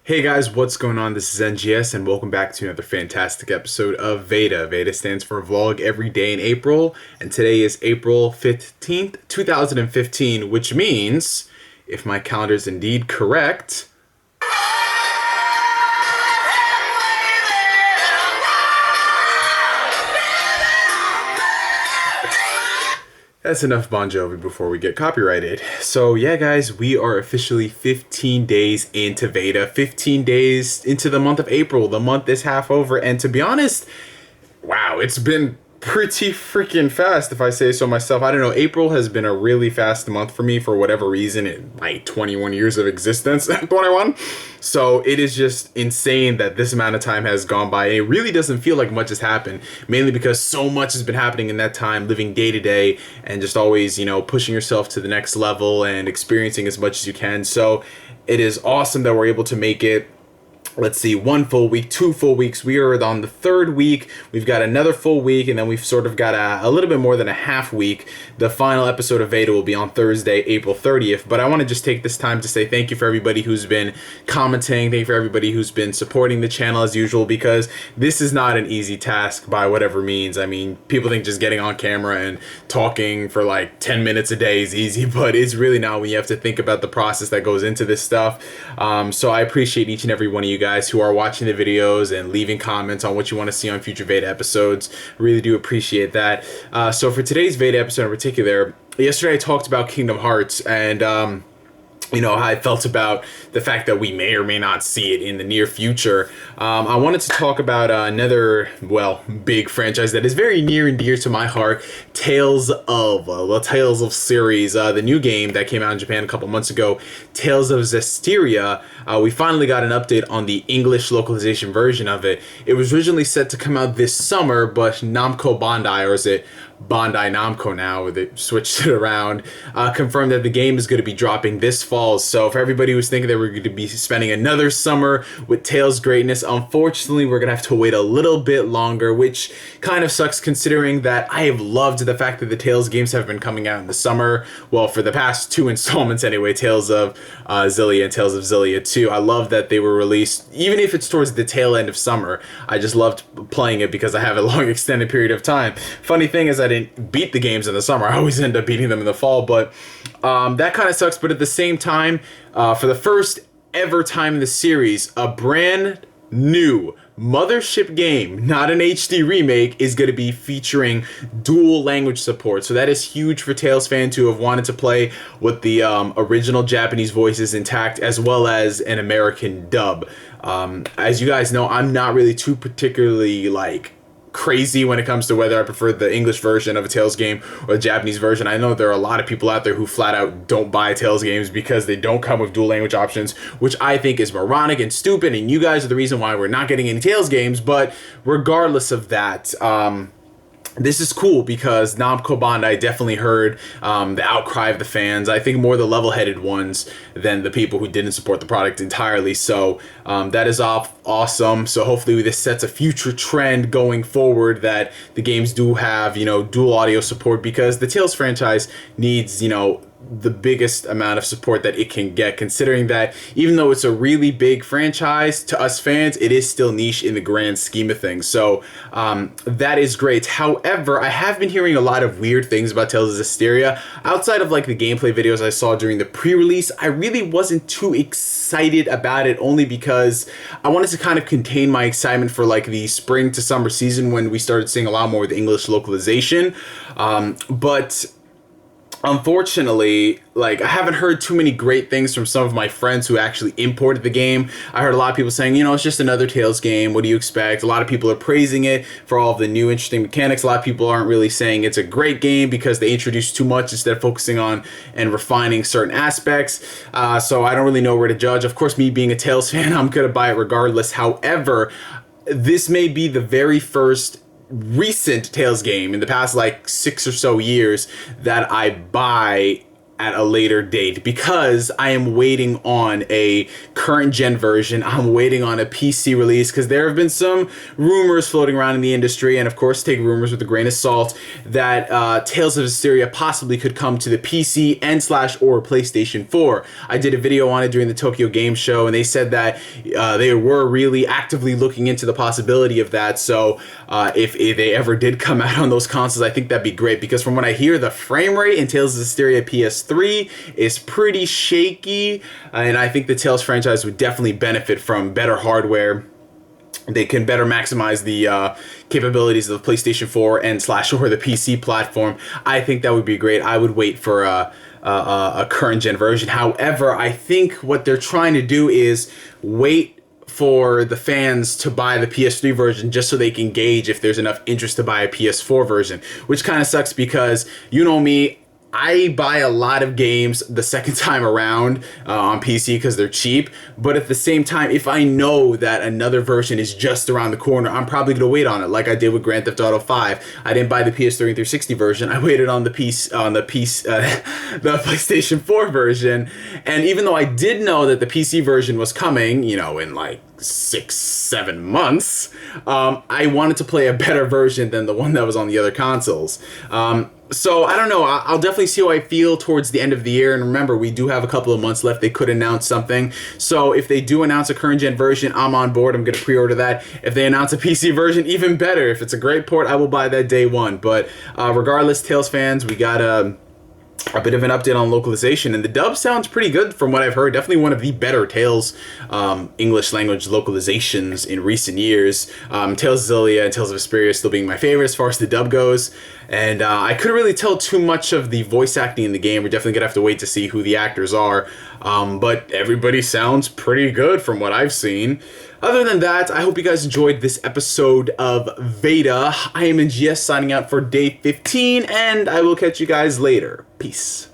Hey guys, what's going on? This is NGS, and welcome back to another fantastic episode of VEDA. VEDA stands for Vlog Every Day in April, and today is April 15th, 2015, which means, if my calendar is indeed correct, that's enough Bon Jovi before we get copyrighted. So yeah, guys, we are officially 15 days into VEDA, 15 days into the month of April. The month is half over, and to be honest, wow, it's been pretty freaking fast if I say so myself. I don't know, April has been a really fast month for me for whatever reason in my 21 years of existence. 21. So it is just insane that this amount of time has gone by. It really doesn't feel like much has happened, mainly because so much has been happening in that time, living day to day and just always, pushing yourself to the next level and experiencing as much as you can. So it is awesome that we're able to make it. Let's see, 1 full week, 2 full weeks. We are on the 3rd week. We've got another full week, and then we've sort of got a little bit more than a half week. The final episode of VEDA will be on Thursday, April 30th. But I want to just take this time to say thank you for everybody who's been commenting. Thank you for everybody who's been supporting the channel as usual, because this is not an easy task by whatever means. I mean, people think just getting on camera and talking for like 10 minutes a day is easy, but it's really not when you have to think about the process that goes into this stuff. So I appreciate each and every one of you guys who are watching the videos and leaving comments on what you want to see on future VEDA episodes. Really do appreciate that. So for today's VEDA episode in particular, yesterday I talked about Kingdom Hearts and how I felt about the fact that we may or may not see it in the near future. I wanted to talk about another, big franchise that is very near and dear to my heart, Tales of series, the new game that came out in Japan a couple months ago, Tales of Zestiria. We finally got an update on the English localization version of it. It was originally set to come out this summer, but Namco Bandai, or is it Bandai Namco now, they switched it around, confirmed that the game is going to be dropping this fall. So for everybody who's thinking that we're going to be spending another summer with Tales greatness, unfortunately we're going to have to wait a little bit longer, which kind of sucks considering that I have loved the fact that the Tales games have been coming out in the summer. Well, for the past 2 installments anyway, Tales of Xillia and Tales of Xillia 2. I love that they were released, even if it's towards the tail end of summer. I just loved playing it because I have a long extended period of time. Funny thing is I didn't beat the games in the summer. I always end up beating them in the fall, but that kind of sucks. But at the same time, for the first ever time in the series, a brand new mothership game, not an HD remake, is going to be featuring dual language support. So that is huge for Tales fans who have wanted to play with the original Japanese voices intact, as well as an American dub. As you guys know, I'm not really too particularly crazy when it comes to whether I prefer the English version of a Tales game or the Japanese version. I know there are a lot of people out there who flat out don't buy Tales games because they don't come with dual language options, which I think is moronic and stupid, and you guys are the reason why we're not getting any Tales games. But regardless of that, this is cool because Namco Bandai definitely heard the outcry of the fans. I think more the level-headed ones than the people who didn't support the product entirely. So that is awesome. So hopefully this sets a future trend going forward that the games do have, dual audio support, because the Tales franchise needs, the biggest amount of support that it can get, considering that even though it's a really big franchise, to us fans, it is still niche in the grand scheme of things. So that is great. However, I have been hearing a lot of weird things about Tales of Zestiria. Outside of the gameplay videos I saw during the pre-release, I really wasn't too excited about it, only because I wanted to kind of contain my excitement for the spring to summer season when we started seeing a lot more with English localization. But unfortunately, I haven't heard too many great things from some of my friends who actually imported the game. I heard a lot of people saying, it's just another Tales game. What do you expect? A lot of people are praising it for all of the new interesting mechanics. A lot of people aren't really saying it's a great game because they introduced too much instead of focusing on and refining certain aspects. So I don't really know where to judge. Of course, me being a Tales fan, I'm going to buy it regardless. However, this may be the very first recent Tales game in the past 6 or so years that I buy at a later date because I am waiting on a current gen version. I'm waiting on a PC release because there have been some rumors floating around in the industry, and of course take rumors with a grain of salt, that Tales of Zestiria possibly could come to the PC and / or PlayStation 4. I did a video on it during the Tokyo Game Show, and they said that they were really actively looking into the possibility of that. So if they ever did come out on those consoles, I think that'd be great, because from what I hear, the frame rate in Tales of Zestiria PS3 is pretty shaky, and I think the Tales franchise would definitely benefit from better hardware. They can better maximize the capabilities of the PlayStation 4 and / or the PC platform. I think that would be great. I would wait for a current gen version. However, I think what they're trying to do is wait for the fans to buy the PS3 version just so they can gauge if there's enough interest to buy a PS4 version, which kind of sucks because, you know me, I buy a lot of games the second time around on PC because they're cheap, but at the same time, if I know that another version is just around the corner, I'm probably going to wait on it, like I did with Grand Theft Auto 5. I didn't buy the PS3 and 360 version. I waited on the PlayStation 4 version, and even though I did know that the PC version was coming, you know, in like 6-7 months, I wanted to play a better version than the one that was on the other consoles. So I don't know, I'll definitely see how I feel towards the end of the year, and remember, we do have a couple of months left. They could announce something, so if they do announce a current gen version, I'm on board. I'm going to pre-order that. If they announce a PC version, even better. If it's a great port, I will buy that day one. But regardless, Tales fans, we got a bit of an update on localization, and the dub sounds pretty good from what I've heard. Definitely one of the better Tales English language localizations in recent years. Tales of Zestiria and Tales of Vesperia still being my favorite as far as the dub goes, and I couldn't really tell too much of the voice acting in the game. We're definitely gonna have to wait to see who the actors are, but everybody sounds pretty good from what I've seen. Other than that, I hope you guys enjoyed this episode of VEDA. I am NGS signing out for day 15, and I will catch you guys later. Peace.